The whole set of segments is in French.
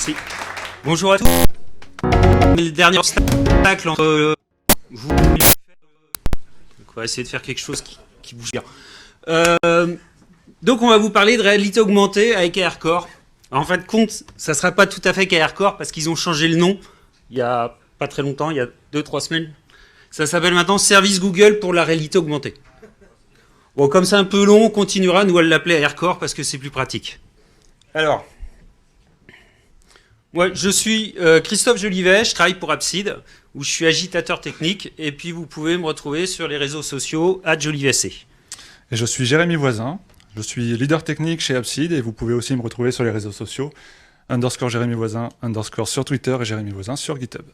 Merci. Bonjour à tous. Le dernier obstacle entre vous. Donc on va essayer de faire quelque chose qui bouge bien. Donc on va vous parler de réalité augmentée avec AirCore. En fin de compte, ça ne sera pas tout à fait qu'AirCore parce qu'ils ont changé le nom il y a pas très longtemps, il y a 2-3 semaines. Ça s'appelle maintenant Service Google pour la réalité augmentée. Bon, comme c'est un peu long, on continuera, nous, à l'appeler AirCore parce que c'est plus pratique. Alors, moi, je suis Christophe Jolivet, je travaille pour Appseed, où je suis agitateur technique, et puis vous pouvez me retrouver sur les réseaux sociaux @jolivec. Et je suis Jérémy Voisin, je suis leader technique chez Appseed, et vous pouvez aussi me retrouver sur les réseaux sociaux, _Jérémy Voisin, _ sur Twitter et Jérémy Voisin sur GitHub.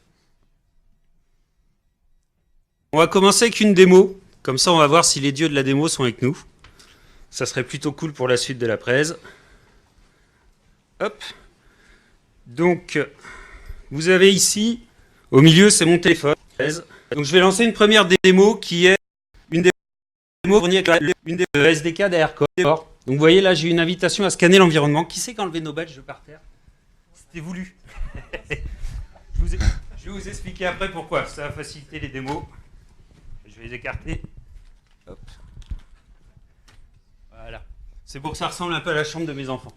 On va commencer avec une démo, comme ça on va voir si les dieux de la démo sont avec nous. Ça serait plutôt cool pour la suite de la presse. Hop. Donc, vous avez ici, au milieu, c'est mon téléphone. Donc, je vais lancer une première démo qui est une démo fournie avec une des SDK d'AirCore. Donc, vous voyez, là, j'ai une invitation à scanner l'environnement. Qui c'est qui a enlevé nos badges par terre? C'était voulu. Je vais vous expliquer après pourquoi. Ça va faciliter les démos. Je vais les écarter. Hop. Voilà. C'est pour que ça ressemble un peu à la chambre de mes enfants.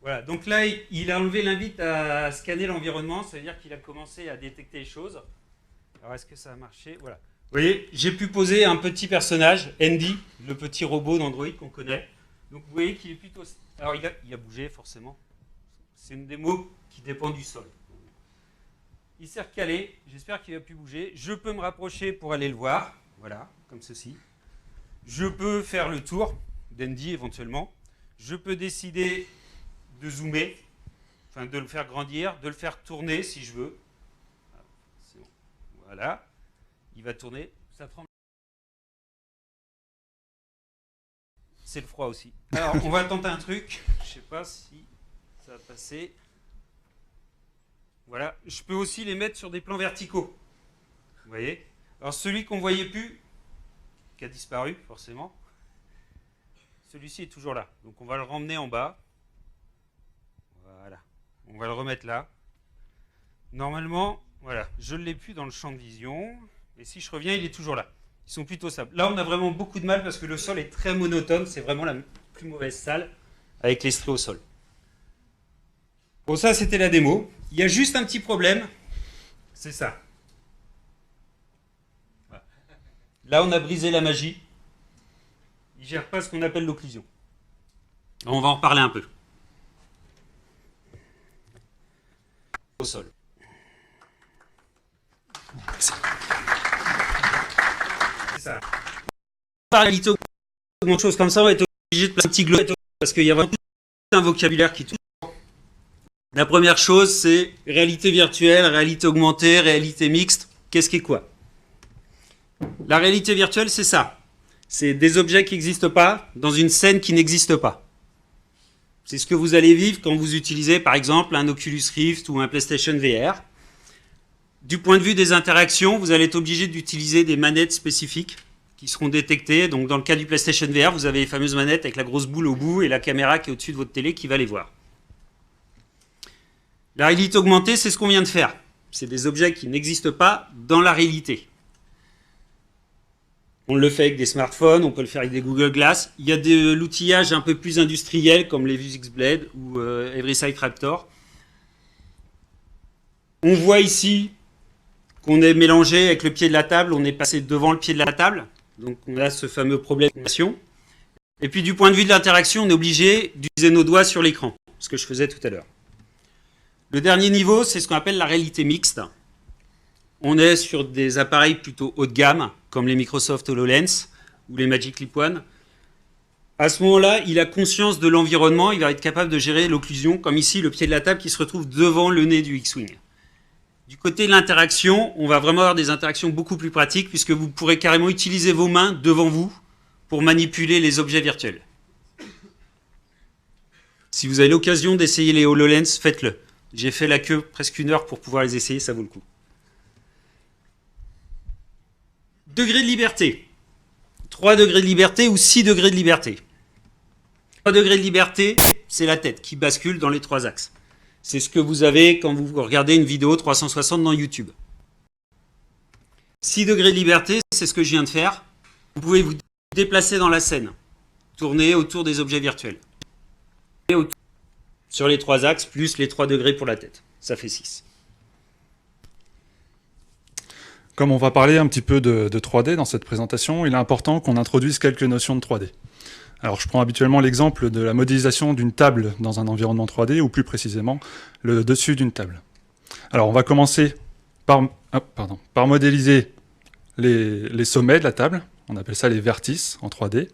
Voilà, donc là, il a enlevé l'invite à scanner l'environnement, ça veut dire qu'il a commencé à détecter les choses. Alors, est-ce que ça a marché? Voilà. Vous voyez, j'ai pu poser un petit personnage, Andy, le petit robot d'Android qu'on connaît. Donc, vous voyez qu'il est plutôt... Alors, il a bougé, forcément. C'est une démo qui dépend du sol. Il s'est recalé, j'espère qu'il va plus bouger. Je peux me rapprocher pour aller le voir, voilà, comme ceci. Je peux faire le tour d'Andy, éventuellement. Je peux décider de zoomer, enfin de le faire grandir, de le faire tourner si je veux. C'est bon. Voilà, il va tourner. Ça tremble. C'est le froid aussi. Alors, on va tenter un truc. Je ne sais pas si ça va passer. Voilà, je peux aussi les mettre sur des plans verticaux. Vous voyez? Alors, celui qu'on ne voyait plus, qui a disparu, forcément, celui-ci est toujours là. Donc, on va le ramener en bas. Voilà, on va le remettre là. Normalement, voilà, je ne l'ai plus dans le champ de vision. Et si je reviens, il est toujours là. Ils sont plutôt stables. Là, on a vraiment beaucoup de mal parce que le sol est très monotone. C'est vraiment la plus mauvaise salle avec les straits au sol. Bon, ça, c'était la démo. Il y a juste un petit problème. C'est ça. Voilà. Là, on a brisé la magie. Il ne gère pas ce qu'on appelle l'occlusion. On va en reparler un peu. Au sol. C'est ça. Par réalité, autre chose comme ça, on va être obligé de placer un petit globe parce qu'il y a vraiment tout un vocabulaire qui touche. La première chose, c'est réalité virtuelle, réalité augmentée, réalité mixte. Qu'est-ce qui est quoi? La réalité virtuelle, c'est ça. C'est des objets qui n'existent pas dans une scène qui n'existe pas. C'est ce que vous allez vivre quand vous utilisez, par exemple, un Oculus Rift ou un PlayStation VR. Du point de vue des interactions, vous allez être obligé d'utiliser des manettes spécifiques qui seront détectées. Donc, dans le cas du PlayStation VR, vous avez les fameuses manettes avec la grosse boule au bout et la caméra qui est au-dessus de votre télé qui va les voir. La réalité augmentée, c'est ce qu'on vient de faire. C'est des objets qui n'existent pas dans la réalité. On le fait avec des smartphones, on peut le faire avec des Google Glass. Il y a de l'outillage un peu plus industriel comme les Vuzix Blade ou Everysight Raptor. On voit ici qu'on est mélangé avec le pied de la table, on est passé devant le pied de la table. Donc on a ce fameux problème d'interaction. Et puis du point de vue de l'interaction, on est obligé d'utiliser nos doigts sur l'écran, ce que je faisais tout à l'heure. Le dernier niveau, c'est ce qu'on appelle la réalité mixte. On est sur des appareils plutôt haut de gamme, comme les Microsoft HoloLens ou les Magic Leap One. À ce moment-là, il a conscience de l'environnement, il va être capable de gérer l'occlusion, comme ici, le pied de la table qui se retrouve devant le nez du X-Wing. Du côté de l'interaction, on va vraiment avoir des interactions beaucoup plus pratiques, puisque vous pourrez carrément utiliser vos mains devant vous pour manipuler les objets virtuels. Si vous avez l'occasion d'essayer les HoloLens, faites-le. J'ai fait la queue presque 1 heure pour pouvoir les essayer, ça vaut le coup. Degré de liberté. 3 degrés de liberté ou 6 degrés de liberté. 3 degrés de liberté, c'est la tête qui bascule dans les 3 axes. C'est ce que vous avez quand vous regardez une vidéo 360 dans YouTube. 6 degrés de liberté, c'est ce que je viens de faire. Vous pouvez vous déplacer dans la scène, tourner autour des objets virtuels. Sur les 3 axes, plus les 3 degrés pour la tête. Ça fait 6. Comme on va parler un petit peu de 3D dans cette présentation, il est important qu'on introduise quelques notions de 3D. Alors je prends habituellement l'exemple de la modélisation d'une table dans un environnement 3D, ou plus précisément, le dessus d'une table. Alors on va commencer par modéliser les sommets de la table, on appelle ça les vertices en 3D.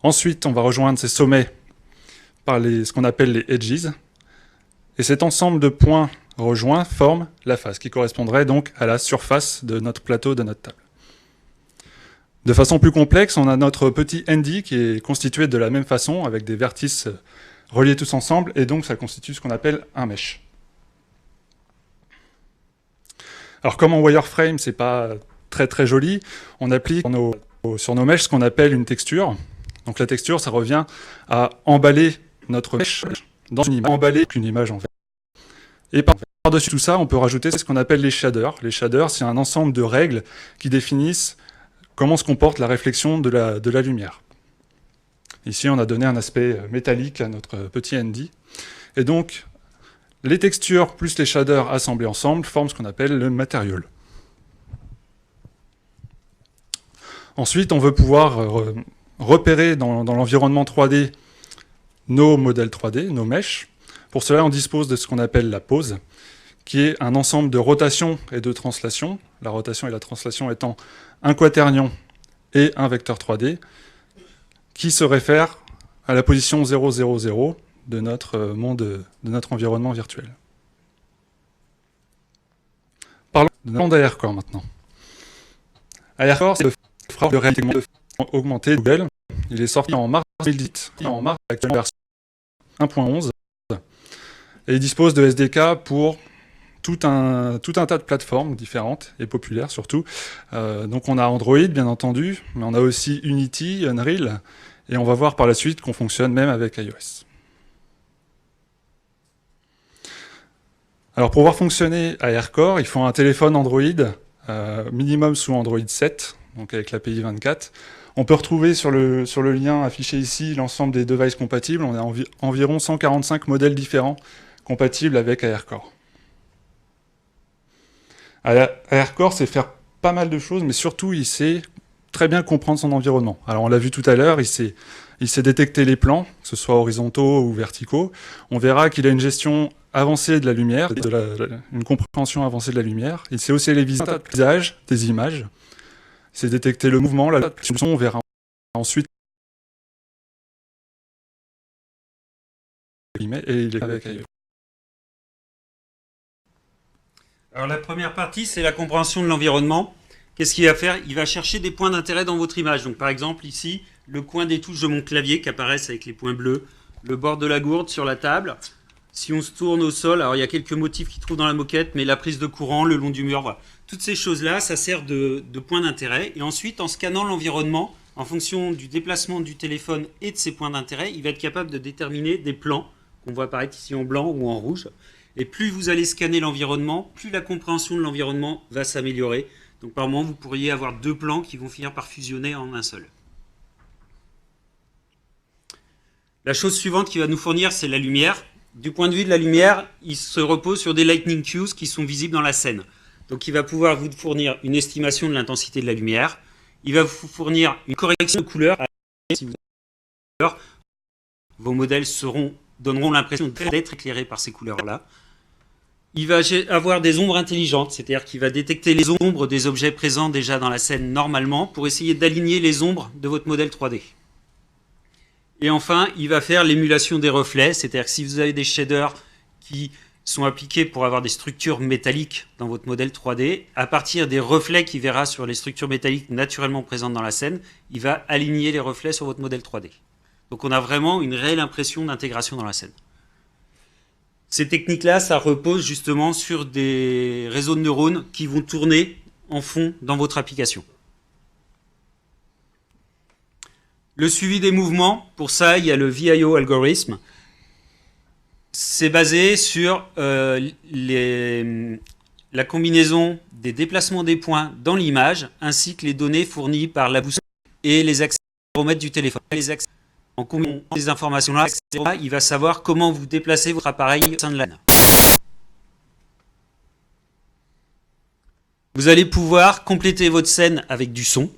Ensuite, on va rejoindre ces sommets par ce qu'on appelle les edges, et cet ensemble de points rejoints forme la face, qui correspondrait donc à la surface de notre plateau, de notre table. De façon plus complexe, on a notre petit ND qui est constitué de la même façon, avec des vertices reliés tous ensemble, et donc ça constitue ce qu'on appelle un mesh. Alors comme en wireframe, c'est pas très très joli, on applique sur nos meshs ce qu'on appelle une texture. Donc la texture, ça revient à emballer notre mesh dans une image en fait. Et par-dessus tout ça, on peut rajouter ce qu'on appelle les shaders. Les shaders, c'est un ensemble de règles qui définissent comment se comporte la réflexion de la lumière. Ici, on a donné un aspect métallique à notre petit ND. Et donc, les textures plus les shaders assemblés ensemble forment ce qu'on appelle le material. Ensuite, on veut pouvoir repérer dans l'environnement 3D nos modèles 3D, nos meshs. Pour cela, on dispose de ce qu'on appelle la pose, qui est un ensemble de rotation et de translation. La rotation et la translation étant un quaternion et un vecteur 3D, qui se réfèrent à la position 0, 0, 0 de notre monde, de notre environnement virtuel. Parlons d'AirCore maintenant. AirCore, c'est le framework de réalité augmentée de Google. Il est sorti en mars 2018, en mars actuellement version 1.11, et il dispose de SDK pour tout un tas de plateformes différentes et populaires surtout. Donc on a Android bien entendu, mais on a aussi Unity, Unreal, et on va voir par la suite qu'on fonctionne même avec iOS. Alors pour voir fonctionner AirCore, il faut un téléphone Android, minimum sous Android 7, donc avec l'API 24. On peut retrouver sur le lien affiché ici l'ensemble des devices compatibles. On a environ 145 modèles différents compatibles avec AirCore. AirCore sait faire pas mal de choses, mais surtout il sait très bien comprendre son environnement. Alors on l'a vu tout à l'heure, il sait détecter les plans, que ce soit horizontaux ou verticaux. On verra qu'il a une gestion avancée de la lumière, une compréhension avancée de la lumière. Il sait aussi les visages, des images. Il sait détecter le mouvement, la son. On verra ensuite. Et il est avec iOS. Alors la première partie, c'est la compréhension de l'environnement. Qu'est-ce qu'il va faire? Il va chercher des points d'intérêt dans votre image. Donc par exemple ici, le coin des touches de mon clavier qui apparaissent avec les points bleus, le bord de la gourde sur la table. Si on se tourne au sol, alors il y a quelques motifs qu'il trouve dans la moquette, mais la prise de courant, le long du mur, voilà. Toutes ces choses-là, ça sert de points d'intérêt. Et ensuite, en scannant l'environnement, en fonction du déplacement du téléphone et de ses points d'intérêt, il va être capable de déterminer des plans qu'on voit apparaître ici en blanc ou en rouge. Et plus vous allez scanner l'environnement, plus la compréhension de l'environnement va s'améliorer. Donc par moment, vous pourriez avoir 2 plans qui vont finir par fusionner en un seul. La chose suivante qu'il va nous fournir, c'est la lumière. Du point de vue de la lumière, il se repose sur des lightning cues qui sont visibles dans la scène. Donc il va pouvoir vous fournir une estimation de l'intensité de la lumière. Il va vous fournir une correction de couleur. Si vous avez vos modèles donneront l'impression d'être éclairés par ces couleurs-là. Il va avoir des ombres intelligentes, c'est-à-dire qu'il va détecter les ombres des objets présents déjà dans la scène normalement pour essayer d'aligner les ombres de votre modèle 3D. Et enfin, il va faire l'émulation des reflets, c'est-à-dire que si vous avez des shaders qui sont appliqués pour avoir des structures métalliques dans votre modèle 3D, à partir des reflets qu'il verra sur les structures métalliques naturellement présentes dans la scène, il va aligner les reflets sur votre modèle 3D. Donc on a vraiment une réelle impression d'intégration dans la scène. Ces techniques-là, ça repose justement sur des réseaux de neurones qui vont tourner en fond dans votre application. Le suivi des mouvements, pour ça, il y a le VIO algorithme. C'est basé sur la combinaison des déplacements des points dans l'image, ainsi que les données fournies par la boussole et les accéléromètres du téléphone. En combinant ces informations-là, il va savoir comment vous déplacez votre appareil au sein de l'ANA. Vous allez pouvoir compléter votre scène avec du son.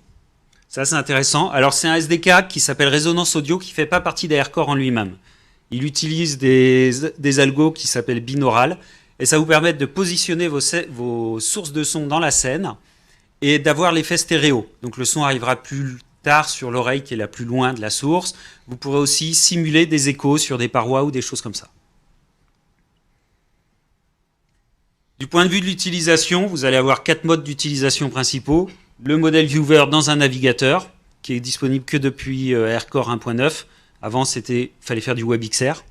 Ça, c'est intéressant. Alors, c'est un SDK qui s'appelle Résonance Audio, qui ne fait pas partie d'AirCore en lui-même. Il utilise des algos qui s'appellent binaural, et ça vous permet de positionner vos sources de son dans la scène et d'avoir l'effet stéréo. Donc, le son arrivera plus tard sur l'oreille qui est la plus loin de la source. Vous pourrez aussi simuler des échos sur des parois ou des choses comme ça. Du point de vue de l'utilisation, vous allez avoir 4 modes d'utilisation principaux. Le modèle viewer dans un navigateur, qui est disponible que depuis AirCore 1.9. Avant, fallait faire du WebXR.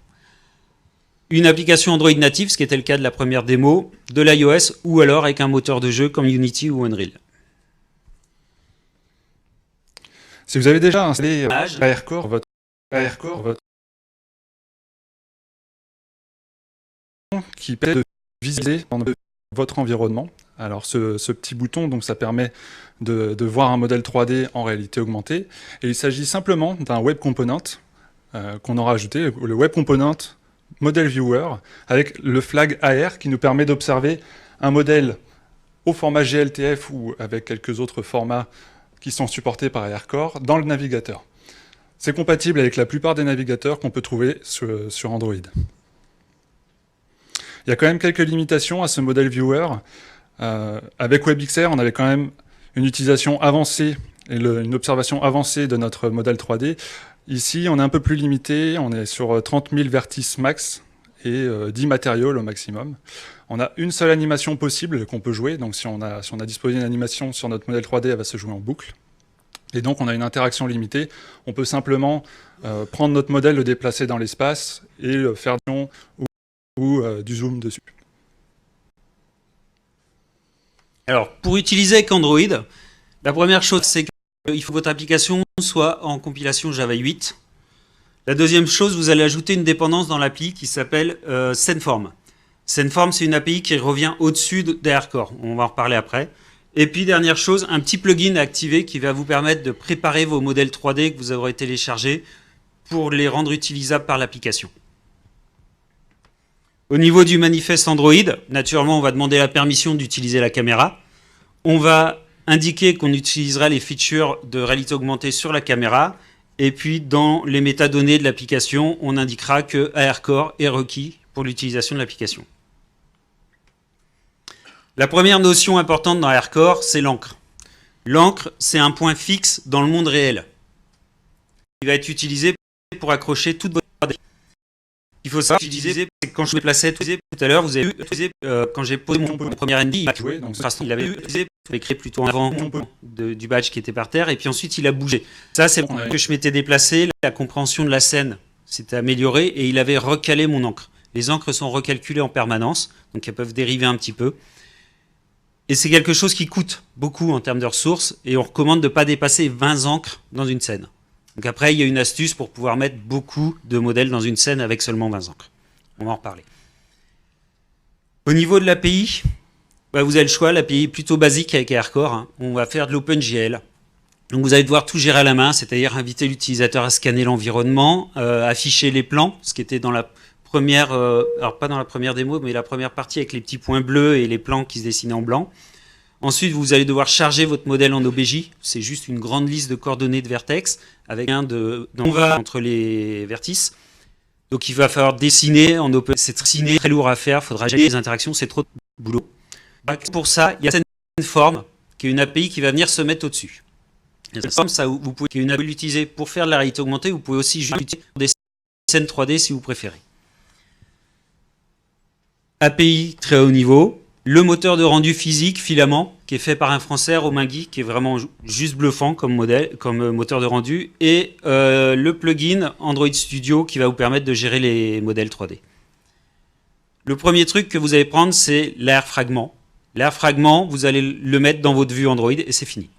Une application Android native, ce qui était le cas de la première démo, de l'iOS, ou alors avec un moteur de jeu comme Unity ou Unreal. Si vous avez déjà installé AirCore, votre qui permet de visualiser votre environnement. Alors ce petit bouton, donc ça permet de voir un modèle 3D en réalité augmentée. Et il s'agit simplement d'un web component qu'on aura ajouté, le web component model viewer, avec le flag AR qui nous permet d'observer un modèle au format GLTF ou avec quelques autres formats qui sont supportés par AirCore dans le navigateur. C'est compatible avec la plupart des navigateurs qu'on peut trouver sur Android. Il y a quand même quelques limitations à ce modèle viewer. Avec WebXR, on avait quand même une utilisation avancée et une observation avancée de notre modèle 3D. Ici, on est un peu plus limité, on est sur 30 000 vertices max et 10 matériaux au maximum. On a une seule animation possible qu'on peut jouer, donc si on a disposé d'une animation sur notre modèle 3D, elle va se jouer en boucle. Et donc on a une interaction limitée. On peut simplement prendre notre modèle, le déplacer dans l'espace et faire du zoom dessus. Alors, pour utiliser avec Android, la première chose, c'est qu'il faut que votre application soit en compilation Java 8. La deuxième chose, vous allez ajouter une dépendance dans l'appli qui s'appelle SceneForm. SceneForm, c'est une API qui revient au-dessus d'AirCore. On va en reparler après. Et puis, dernière chose, un petit plugin à activer qui va vous permettre de préparer vos modèles 3D que vous aurez téléchargés pour les rendre utilisables par l'application. Au niveau du manifeste Android, naturellement, on va demander la permission d'utiliser la caméra. On va indiquer qu'on utilisera les features de réalité augmentée sur la caméra. Et puis, dans les métadonnées de l'application, on indiquera que AirCore est requis pour l'utilisation de l'application. La première notion importante dans AirCore, c'est l'encre. L'encre, c'est un point fixe dans le monde réel. Il va être utilisé pour accrocher toute votre 3D. Il faut savoir utiliser, c'est quand je me déplaçais tout à l'heure, vous avez vu, quand j'ai posé mon premier ND, il avait utilisé, il avait créé plutôt en avant du badge qui était par terre, et puis ensuite il a bougé. Ça, c'est que je m'étais déplacé, la compréhension de la scène s'était améliorée, et il avait recalé mon encre. Les encres sont recalculées en permanence, donc elles peuvent dériver un petit peu. Et c'est quelque chose qui coûte beaucoup en termes de ressources, et on recommande de ne pas dépasser 20 encres dans une scène. Donc après, il y a une astuce pour pouvoir mettre beaucoup de modèles dans une scène avec seulement 20 encres. On va en reparler. Au niveau de l'API, vous avez le choix. L'API est plutôt basique avec AirCore. On va faire de l'OpenGL. Donc vous allez devoir tout gérer à la main, c'est-à-dire inviter l'utilisateur à scanner l'environnement, afficher les plans, ce qui était dans la première, alors pas dans la première démo, mais la première partie avec les petits points bleus et les plans qui se dessinaient en blanc. Ensuite, vous allez devoir charger votre modèle en OBJ. C'est juste une grande liste de coordonnées de vertex avec un entre les vertices. Donc, il va falloir dessiner en OpenGL. C'est très lourd à faire. Il faudra gérer les interactions. C'est trop de boulot. Pour ça, il y a SceneForm, qui est une API qui va venir se mettre au-dessus. SceneForm, ça, vous pouvez l'utiliser pour faire de la réalité augmentée. Vous pouvez aussi juste l'utiliser pour des scènes 3D si vous préférez. API très haut niveau. Le moteur de rendu physique, Filament, qui est fait par un Français, Romain Guy, qui est vraiment juste bluffant comme moteur de rendu, et le plugin Android Studio qui va vous permettre de gérer les modèles 3D. Le premier truc que vous allez prendre, c'est l'air fragment. L'air fragment, vous allez le mettre dans votre vue Android et c'est fini.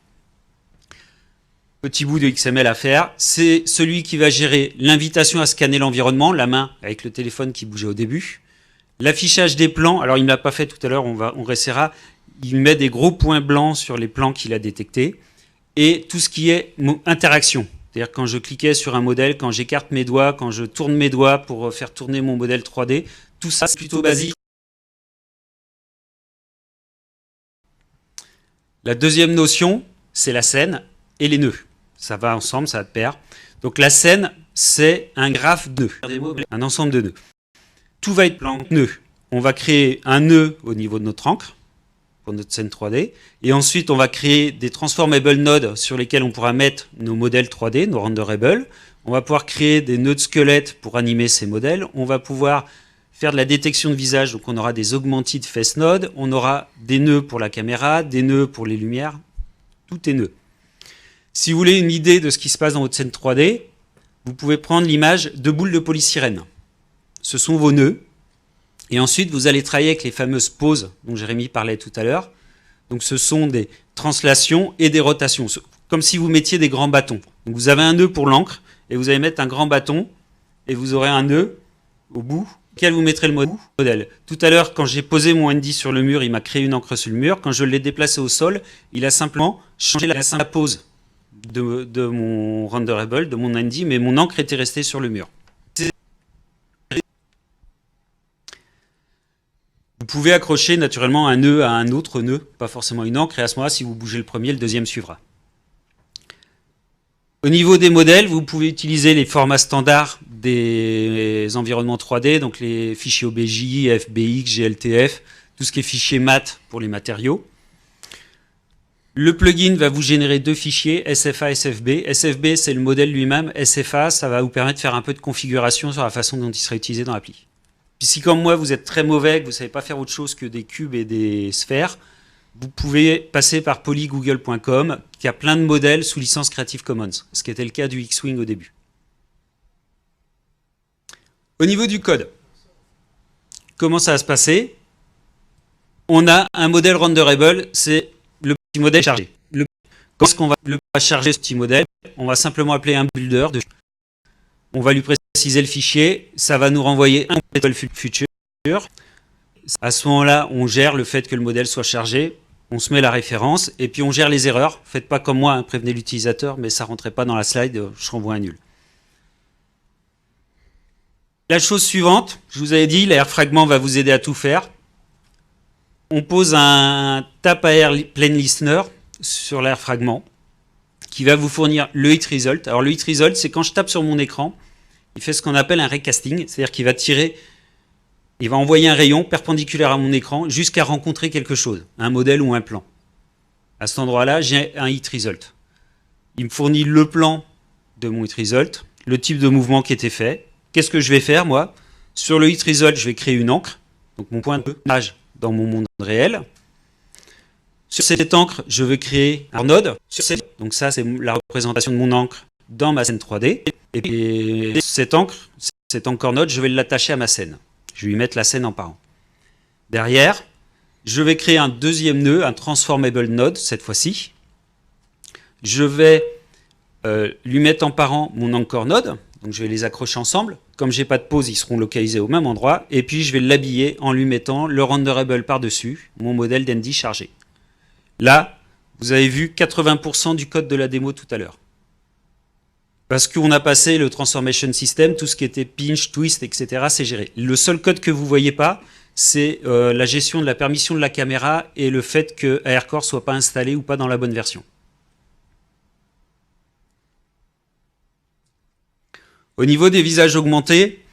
petit bout de XML à faire. C'est celui qui va gérer l'invitation à scanner l'environnement, la main avec le téléphone qui bougeait au début. L'affichage des plans, alors il ne l'a pas fait tout à l'heure, on réessayera. Il met des gros points blancs sur les plans qu'il a détectés. Et tout ce qui est interaction. C'est-à-dire quand je cliquais sur un modèle, quand j'écarte mes doigts, quand je tourne mes doigts pour faire tourner mon modèle 3D, tout ça c'est plutôt basique. La deuxième notion, c'est la scène et les nœuds. Ça va ensemble, ça va de pair. Donc la scène, c'est un graphe de nœuds, un ensemble de nœuds. Tout va être plan nœud. On va créer un nœud au niveau de notre encre, pour notre scène 3D. Et ensuite, on va créer des transformable nodes sur lesquels on pourra mettre nos modèles 3D, nos renderables. On va pouvoir créer des nœuds de squelettes pour animer ces modèles. On va pouvoir faire de la détection de visage, donc on aura des augmented face nodes. On aura des nœuds pour la caméra, des nœuds pour les lumières. Tout est nœud. Si vous voulez une idée de ce qui se passe dans votre scène 3D, vous pouvez prendre l'image de boules de polystyrène. Ce sont vos nœuds. Et ensuite, vous allez travailler avec les fameuses poses dont Jérémy parlait tout à l'heure. Donc, ce sont des translations et des rotations, comme si vous mettiez des grands bâtons. Donc, vous avez un nœud pour l'encre et vous allez mettre un grand bâton et vous aurez un nœud au bout auquel vous mettrez le modèle. Tout à l'heure, quand j'ai posé mon ND sur le mur, il m'a créé une encre sur le mur. Quand je l'ai déplacé au sol, il a simplement changé la pose de mon renderable, de mon ND, mais mon encre était restée sur le mur. Vous pouvez accrocher naturellement un nœud à un autre nœud, pas forcément une encre, et à ce moment-là, si vous bougez le premier, le deuxième suivra. Au niveau des modèles, vous pouvez utiliser les formats standards des environnements 3D, donc les fichiers OBJ, FBX, GLTF, tout ce qui est fichier mat pour les matériaux. Le plugin va vous générer deux fichiers, SFA et SFB. SFB, c'est le modèle lui-même. SFA, ça va vous permettre de faire un peu de configuration sur la façon dont il sera utilisé dans l'appli. Puis si comme moi, vous êtes très mauvais, que vous ne savez pas faire autre chose que des cubes et des sphères, vous pouvez passer par polygoogle.com, qui a plein de modèles sous licence Creative Commons, ce qui était le cas du X-Wing au début. Au niveau du code, comment ça va se passer? On a un modèle renderable, c'est le petit modèle chargé. Quand est-ce qu'on va charger ce petit modèle? On va simplement appeler un builder. On va lui préciser le fichier, ça va nous renvoyer un modèle futur. À ce moment-là, on gère le fait que le modèle soit chargé, on se met la référence, et puis on gère les erreurs. Faites pas comme moi, hein, prévenez l'utilisateur, mais ça ne rentrait pas dans la slide, je renvoie un nul. La chose suivante, je vous avais dit, l'AR fragment va vous aider à tout faire. On pose un tap AR plane listener sur l'AR fragment, qui va vous fournir le hit result. Alors le hit result, c'est quand je tape sur mon écran, il fait ce qu'on appelle un recasting, c'est-à-dire qu'il va tirer, il va envoyer un rayon perpendiculaire à mon écran jusqu'à rencontrer quelque chose, un modèle ou un plan. À cet endroit-là, j'ai un hit result. Il me fournit le plan de mon hit result, le type de mouvement qui était fait. Qu'est-ce que je vais faire, moi? Sur le hit result, je vais créer une encre, donc mon point de page dans mon monde réel. Sur cette encre, je vais créer un node. Donc ça, c'est la représentation de mon encre dans ma scène 3D. Et cette encre node, je vais l'attacher à ma scène. Je vais lui mettre la scène en parent. Derrière, je vais créer un deuxième nœud, un transformable node, cette fois-ci. Je vais lui mettre en parent mon anchor node. Donc je vais les accrocher ensemble. Comme je n'ai pas de pause, ils seront localisés au même endroit. Et puis je vais l'habiller en lui mettant le renderable par-dessus, mon modèle d'ND chargé. Là, vous avez vu 80% du code de la démo tout à l'heure. Parce qu'on a passé le transformation system, tout ce qui était pinch, twist, etc., c'est géré. Le seul code que vous ne voyez pas, c'est la gestion de la permission de la caméra et le fait que AirCore ne soit pas installé ou pas dans la bonne version. Au niveau des visages augmentés,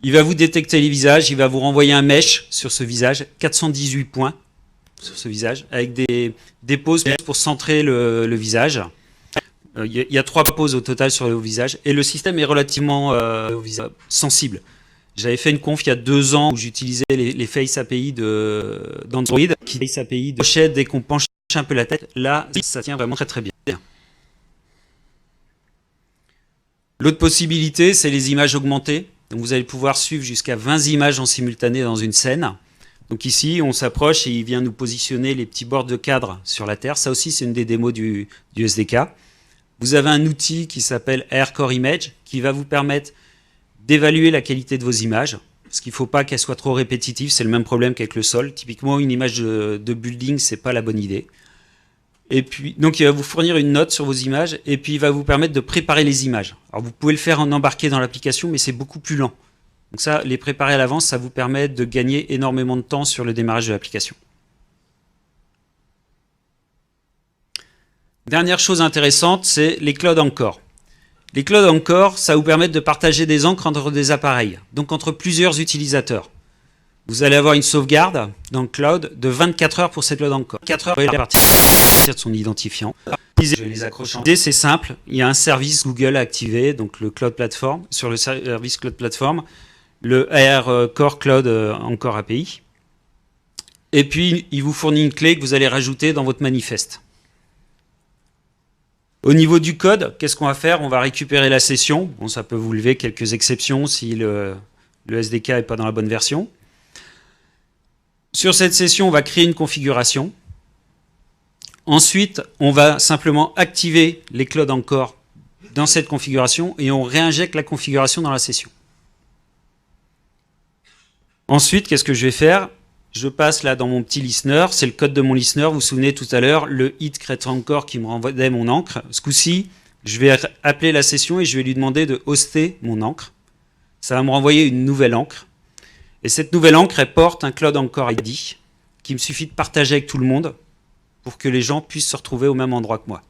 il va vous détecter les visages, il va vous renvoyer un mesh sur ce visage, 418 points sur ce visage, avec des poses pour centrer le visage. Il y a 3 poses au total sur le visage, et le système est relativement sensible. J'avais fait une conf il y a 2 ans où j'utilisais les Face API d'Android, qui Face API de chez dès qu'on penche un peu la tête. Là, ça tient vraiment très très bien. L'autre possibilité, c'est les images augmentées. Donc vous allez pouvoir suivre jusqu'à 20 images en simultané dans une scène. Donc ici, on s'approche et il vient nous positionner les petits bords de cadre sur la Terre. Ça aussi, c'est une des démos du SDK. vous avez un outil qui s'appelle AirCore Image qui va vous permettre d'évaluer la qualité de vos images. Parce qu'il ne faut pas qu'elles soient trop répétitives, c'est le même problème qu'avec le sol. Typiquement, une image de building, ce n'est pas la bonne idée. Et puis, donc, il va vous fournir une note sur vos images et puis il va vous permettre de préparer les images. Alors, vous pouvez le faire en embarqué dans l'application, mais c'est beaucoup plus lent. Donc ça, les préparer à l'avance, ça vous permet de gagner énormément de temps sur le démarrage de l'application. Dernière chose intéressante, c'est les Cloud Encore. Les Cloud Encore, ça vous permet de partager des encres entre des appareils, donc entre plusieurs utilisateurs. Vous allez avoir une sauvegarde dans le cloud de 24 heures pour cette Cloud Encore. 4 heures à partir de son identifiant. Je vais les accrocher. C'est simple, il y a un service Google à activer, donc le Cloud Platform, sur le service Cloud Platform, le AirCore Cloud Encore API. Et puis, il vous fournit une clé que vous allez rajouter dans votre manifeste. Au niveau du code, qu'est-ce qu'on va faire? On va récupérer la session. Bon, ça peut vous lever quelques exceptions si le SDK n'est pas dans la bonne version. Sur cette session, on va créer une configuration. Ensuite, on va simplement activer les Cloud Encore dans cette configuration et on réinjecte la configuration dans la session. Ensuite, qu'est-ce que je vais faire? Je passe là dans mon petit listener, c'est le code de mon listener. Vous vous souvenez tout à l'heure, le hit create encore qui me renvoyait mon encre. Ce coup-ci, je vais appeler la session et je vais lui demander de hoster mon encre. Ça va me renvoyer une nouvelle encre. Et cette nouvelle encre, elle porte un Cloud Encore ID qu'il me suffit de partager avec tout le monde pour que les gens puissent se retrouver au même endroit que moi.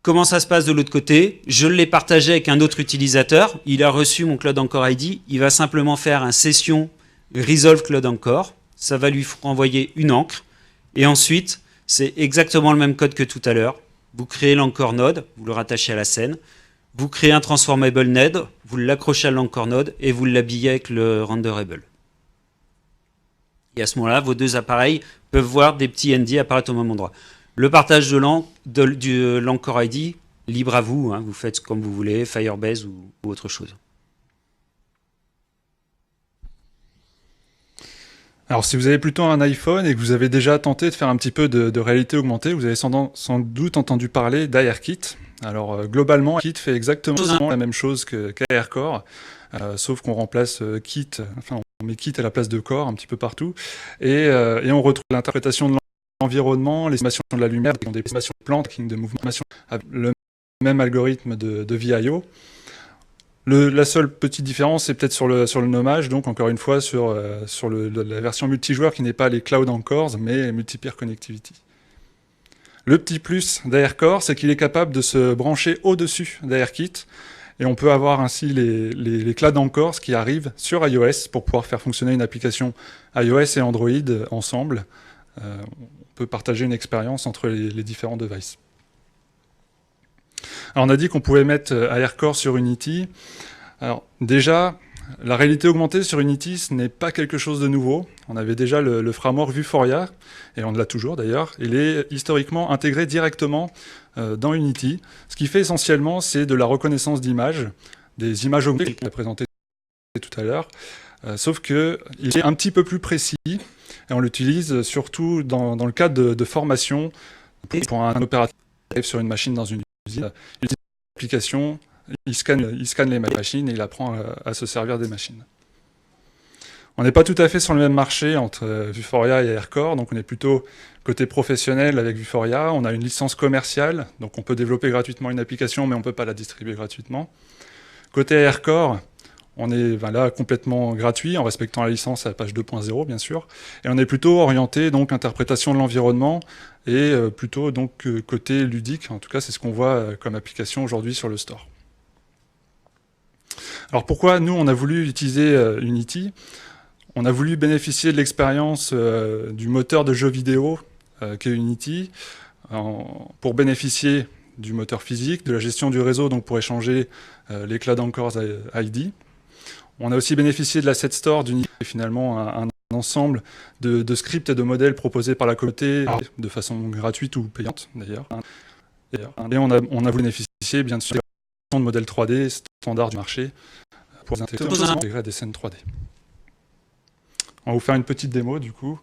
Comment ça se passe de l'autre côté? Je l'ai partagé avec un autre utilisateur. Il a reçu mon Cloud Encore ID. Il va simplement faire un session Resolve Cloud Encore. Ça va lui renvoyer une encre. Et ensuite, c'est exactement le même code que tout à l'heure. Vous créez l'Encore Node, vous le rattachez à la scène. Vous créez un Transformable Node, vous l'accrochez à l'Encore Node et vous l'habillez avec le Renderable. Et à ce moment-là, vos deux appareils peuvent voir des petits ND apparaître au même endroit. Le partage de l'Encore ID, libre à vous, hein, vous faites comme vous voulez, Firebase ou autre chose. Alors si vous avez plutôt un iPhone et que vous avez déjà tenté de faire un petit peu de réalité augmentée, vous avez sans doute entendu parler d'AirKit. Alors globalement, Kit fait exactement la même chose qu'AirCore, sauf qu'on remplace Kit, enfin on met Kit à la place de Core un petit peu partout, et on retrouve l'interprétation de l'environnement, l'estimation de la lumière, des estimations de plantes, de mouvement, avec le même algorithme de VIO. La seule petite différence, c'est peut-être sur le nommage, donc encore une fois sur la version multijoueur qui n'est pas les Cloud Encores, mais Multi-Peer Connectivity. Le petit plus d'AirCore, c'est qu'il est capable de se brancher au-dessus d'AirKit, et on peut avoir ainsi les Cloud Encores qui arrivent sur iOS pour pouvoir faire fonctionner une application iOS et Android ensemble. On peut partager une expérience entre les différents devices. Alors on a dit qu'on pouvait mettre AirCore sur Unity. Alors déjà, la réalité augmentée sur Unity, ce n'est pas quelque chose de nouveau. On avait déjà le framework Vuforia, et on l'a toujours d'ailleurs. Il est historiquement intégré directement dans Unity. Ce qu'il fait essentiellement, c'est de la reconnaissance d'images, des images augmentées qu'on a présentées tout à l'heure, sauf qu'il est un petit peu plus précis, et on l'utilise surtout dans le cadre de formation pour un opérateur qui arrive sur une machine dans une usine. Il utilise l'application, il scanne les machines et il apprend à se servir des machines. On n'est pas tout à fait sur le même marché entre Vuforia et AirCore, donc on est plutôt côté professionnel avec Vuforia. On a une licence commerciale, donc on peut développer gratuitement une application, mais on ne peut pas la distribuer gratuitement. Côté AirCore, on est là complètement gratuit, en respectant la licence à la page 2.0, bien sûr. Et on est plutôt orienté, donc, interprétation de l'environnement, et plutôt, donc, côté ludique. En tout cas, c'est ce qu'on voit comme application aujourd'hui sur le store. Alors, pourquoi, nous, on a voulu utiliser Unity? On a voulu bénéficier de l'expérience du moteur de jeu vidéo qu'est Unity, pour bénéficier du moteur physique, de la gestion du réseau, donc pour échanger les Cloud Encores ID. On a aussi bénéficié de l'asset store d'Unity, finalement un ensemble de scripts et de modèles proposés par la communauté de façon gratuite ou payante d'ailleurs. Et on a voulu bénéficier bien sûr de modèles 3D standards du marché pour intégrer des scènes 3D. On va vous faire une petite démo du coup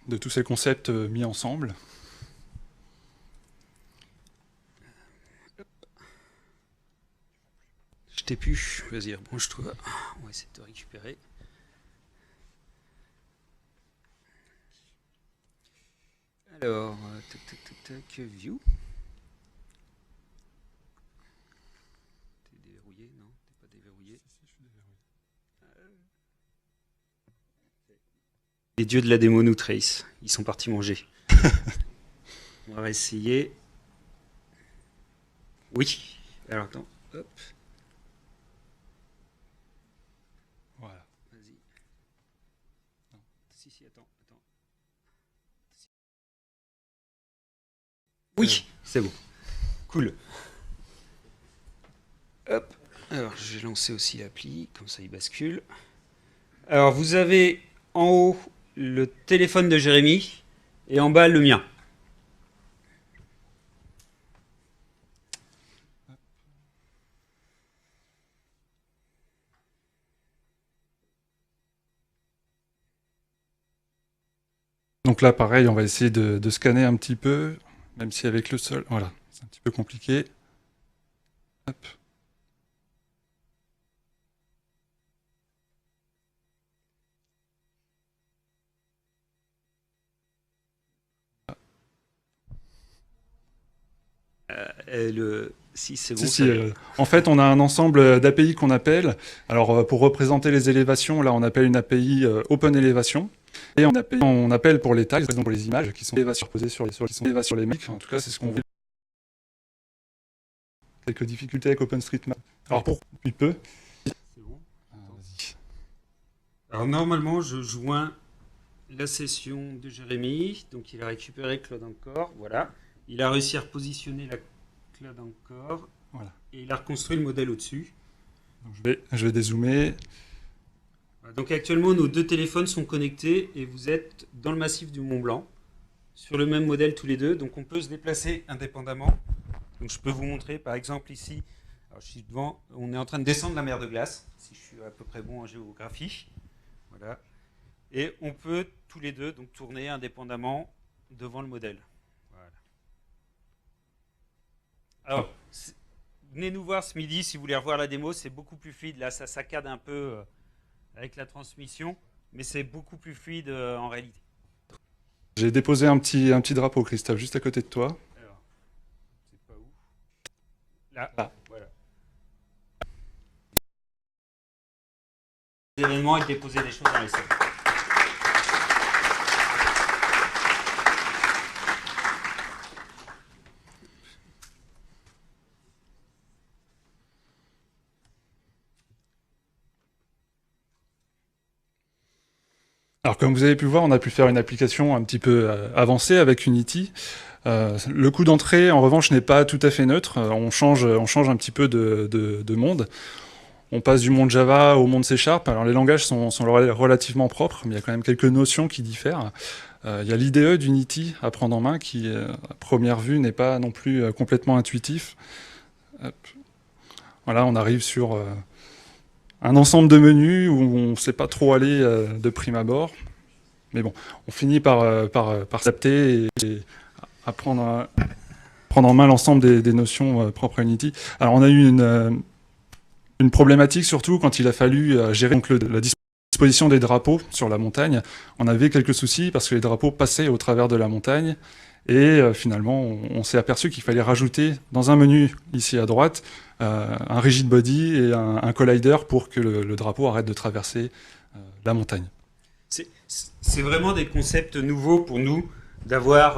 de tous ces concepts mis ensemble. Je t'ai plus. Vas-y, rebranche-toi. On va essayer de te récupérer. Alors, tac, view. T'es déverrouillé? Non, t'es pas déverrouillé. Les dieux de la démo nous tracent. Ils sont partis manger. On va essayer. Oui. Alors attends. Hop. Voilà. Vas-y. Non. Si, attends. Oui, c'est bon. Cool. Hop. Alors, j'ai lancé aussi l'appli, comme ça il bascule. Alors, vous avez en haut le téléphone de Jérémy et en bas le mien. Donc là, pareil, on va essayer de scanner un petit peu, même si avec le sol, voilà, c'est un petit peu compliqué. Hop. Si, c'est bon. Si, en fait, on a un ensemble d'API qu'on appelle. Alors, pour représenter les élévations, là, on appelle une API Open Elevation. Et on appelle pour les tags, par exemple pour les images qui sont posées sur les mecs. En tout cas, c'est ce qu'on voit. Quelques difficultés avec OpenStreetMap. Alors, pour il peut. C'est bon. Alors, normalement, je joins la session de Jérémy. Donc, il a récupéré Cloud Encore. Voilà. Il a réussi à repositionner la Cloud Encore. Voilà. Et il a reconstruit le modèle au-dessus. Donc, je vais dézoomer. Donc actuellement, nos deux téléphones sont connectés et vous êtes dans le massif du Mont Blanc, sur le même modèle tous les deux. Donc on peut se déplacer indépendamment. Donc je peux vous montrer par exemple ici, alors je suis devant, on est en train de descendre la mer de glace, si je suis à peu près bon en géographie. Voilà. Et on peut tous les deux donc tourner indépendamment devant le modèle. Voilà. Alors, venez nous voir ce midi si vous voulez revoir la démo, c'est beaucoup plus fluide. Là, ça saccade un peu avec la transmission, mais c'est beaucoup plus fluide en réalité. J'ai déposé un petit drapeau, Christophe, juste à côté de toi. Alors, c'est pas où? Là, voilà. L'événement et déposer des choses dans les salles. Alors comme vous avez pu voir, on a pu faire une application un petit peu avancée avec Unity. Le coût d'entrée, en revanche, n'est pas tout à fait neutre. On change un petit peu de monde. On passe du monde Java au monde C#. Alors les langages sont relativement propres, mais il y a quand même quelques notions qui diffèrent. Il y a l'IDE d'Unity à prendre en main qui, à première vue, n'est pas non plus complètement intuitif. Hop. Voilà, on arrive sur un ensemble de menus où on ne sait pas trop aller de prime abord. Mais bon, on finit par s'adapter et à prendre en main l'ensemble des notions propres à Unity. Alors on a eu une problématique surtout quand il a fallu gérer donc, la disposition des drapeaux sur la montagne. On avait quelques soucis parce que les drapeaux passaient au travers de la montagne. Et finalement, on s'est aperçu qu'il fallait rajouter dans un menu ici à droite un rigid body et un collider pour que le drapeau arrête de traverser la montagne. C'est vraiment des concepts nouveaux pour nous d'avoir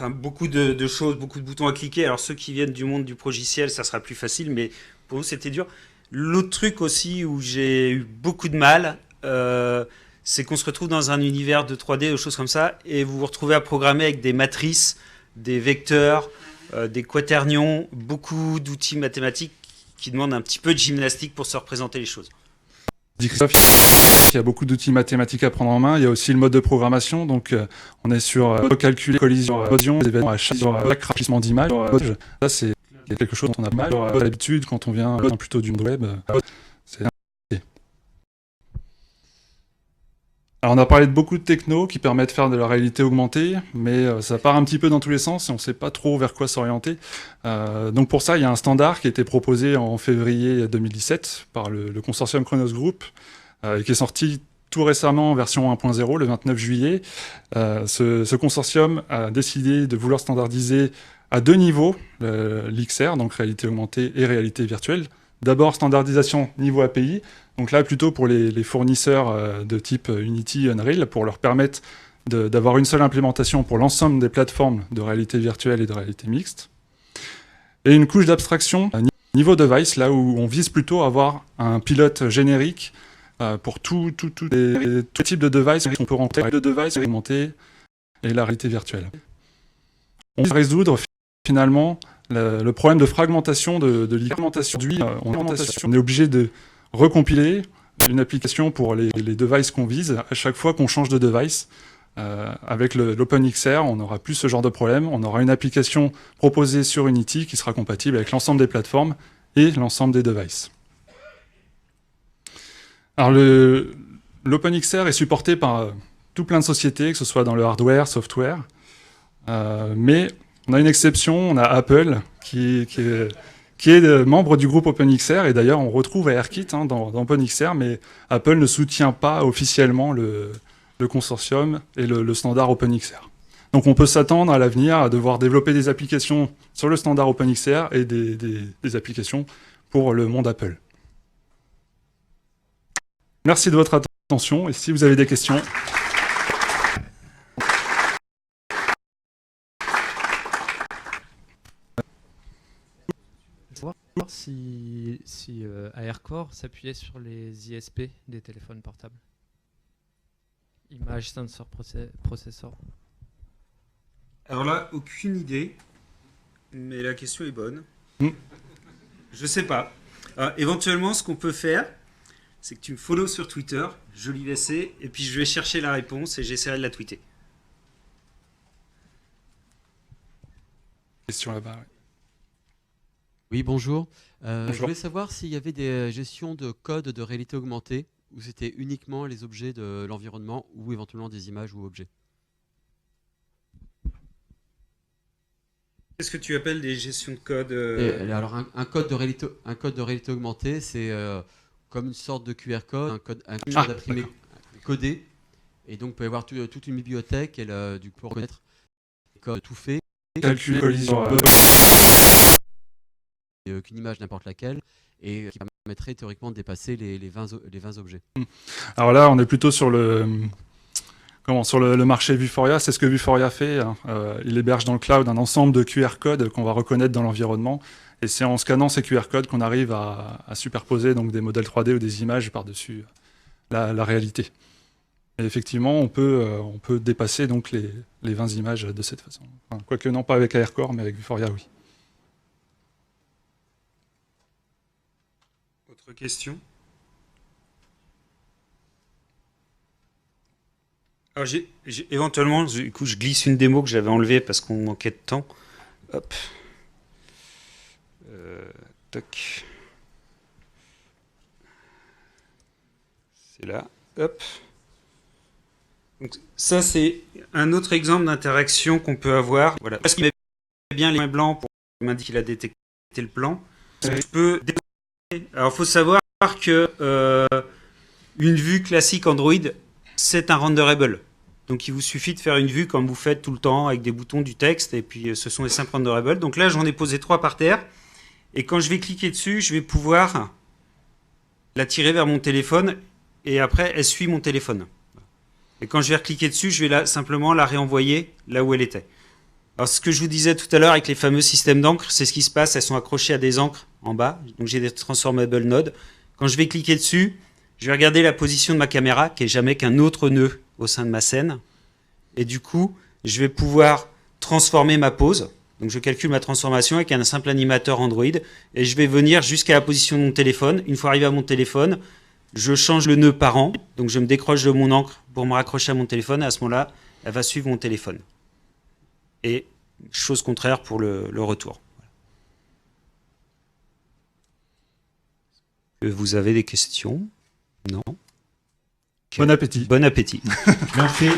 beaucoup de choses, beaucoup de boutons à cliquer. Alors ceux qui viennent du monde du progiciel, ça sera plus facile, mais pour nous c'était dur. L'autre truc aussi où j'ai eu beaucoup de mal, c'est qu'on se retrouve dans un univers de 3D, des choses comme ça, et vous vous retrouvez à programmer avec des matrices, des vecteurs, des quaternions, beaucoup d'outils mathématiques qui demandent un petit peu de gymnastique pour se représenter les choses. Dit Christophe, il y a beaucoup d'outils mathématiques à prendre en main. Il y a aussi le mode de programmation. Donc, on est sur calculer collision, des événements à chaque rafraîchissement d'image. Ça, c'est quelque chose dont on a mal l'habitude quand on vient plutôt du monde web. Alors on a parlé de beaucoup de techno qui permettent de faire de la réalité augmentée, mais ça part un petit peu dans tous les sens et on ne sait pas trop vers quoi s'orienter. Donc pour ça, il y a un standard qui a été proposé en février 2017 par le consortium Chronos Group, et qui est sorti tout récemment en version 1.0, le 29 juillet. Ce consortium a décidé de vouloir standardiser à deux niveaux l'XR, donc réalité augmentée et réalité virtuelle. D'abord, standardisation niveau API, donc là plutôt pour les fournisseurs de type Unity, Unreal, pour leur permettre d'avoir une seule implémentation pour l'ensemble des plateformes de réalité virtuelle et de réalité mixte. Et une couche d'abstraction niveau device, là où on vise plutôt à avoir un pilote générique pour tous les types de devices qu'on peut rentrer, de devices augmentés et la réalité virtuelle. On va résoudre finalement le problème de fragmentation de l'alimentation. On est obligé de recompiler une application pour les devices qu'on vise à chaque fois qu'on change de device. Avec l'OpenXR, on n'aura plus ce genre de problème. On aura une application proposée sur Unity qui sera compatible avec l'ensemble des plateformes et l'ensemble des devices. Alors l'OpenXR est supporté par tout plein de sociétés, que ce soit dans le hardware, software, mais on a une exception, on a Apple qui est membre du groupe OpenXR, et d'ailleurs on retrouve ARKit dans OpenXR, mais Apple ne soutient pas officiellement le consortium et le standard OpenXR. Donc on peut s'attendre à l'avenir à devoir développer des applications sur le standard OpenXR et des applications pour le monde Apple. Merci de votre attention, et si vous avez des questions... Savoir si AirCore s'appuyait sur les ISP des téléphones portables. Image Sensor Processor. Alors là, aucune idée, mais la question est bonne. Je sais pas. Alors, éventuellement, ce qu'on peut faire, c'est que tu me follow sur Twitter, je lis l'essai, et puis je vais chercher la réponse et j'essaierai de la tweeter. Question là-bas, ouais. Oui, bonjour. Bonjour. Je voulais savoir s'il y avait des gestions de code de réalité augmentée ou c'était uniquement les objets de l'environnement ou éventuellement des images ou objets. Qu'est-ce que tu appelles des gestions de code Alors un code de réalité augmentée, c'est comme une sorte de QR code, un code imprimé codé, et donc il peut y avoir toute une bibliothèque et du coup reconnaître les codes tout fait. Calcul, collision, qu'une image n'importe laquelle, et qui permettrait théoriquement de dépasser les 20 objets. Alors là, on est plutôt sur le marché Vuforia. C'est ce que Vuforia fait. Il héberge dans le cloud un ensemble de QR codes qu'on va reconnaître dans l'environnement. Et c'est en scannant ces QR codes qu'on arrive à superposer donc, des modèles 3D ou des images par-dessus la réalité. Et effectivement, on peut dépasser donc, les 20 images de cette façon. Enfin, quoique non, pas avec AirCore, mais avec Vuforia, oui. Autre question? Alors éventuellement, du coup, je glisse une démo que j'avais enlevée parce qu'on manquait de temps. Hop. Toc. C'est là. Hop. Donc, ça, c'est un autre exemple d'interaction qu'on peut avoir. Voilà. Parce qu'il met bien les points blancs pour m'indiquer qu'il a détecté le plan. Je peux déplacer. Alors, il faut savoir que une vue classique Android, c'est un renderable. Donc, il vous suffit de faire une vue comme vous faites tout le temps avec des boutons, du texte, et puis ce sont les simples renderables. Donc là, j'en ai posé 3 par terre. Et quand je vais cliquer dessus, je vais pouvoir la tirer vers mon téléphone, et après, elle suit mon téléphone. Et quand je vais recliquer dessus, je vais simplement la réenvoyer là où elle était. Alors, ce que je vous disais tout à l'heure avec les fameux systèmes d'encre, c'est ce qui se passe. Elles sont accrochées à des encres en bas. Donc, j'ai des transformable nodes. Quand je vais cliquer dessus, je vais regarder la position de ma caméra, qui est jamais qu'un autre nœud au sein de ma scène. Et du coup, je vais pouvoir transformer ma pose. Donc, je calcule ma transformation avec un simple animateur Android. Et je vais venir jusqu'à la position de mon téléphone. Une fois arrivé à mon téléphone, je change le nœud par an. Donc, je me décroche de mon encre pour me raccrocher à mon téléphone. Et à ce moment-là, elle va suivre mon téléphone. Et chose contraire pour le retour. Vous avez des questions? Non? Bon appétit. Bon appétit. Merci.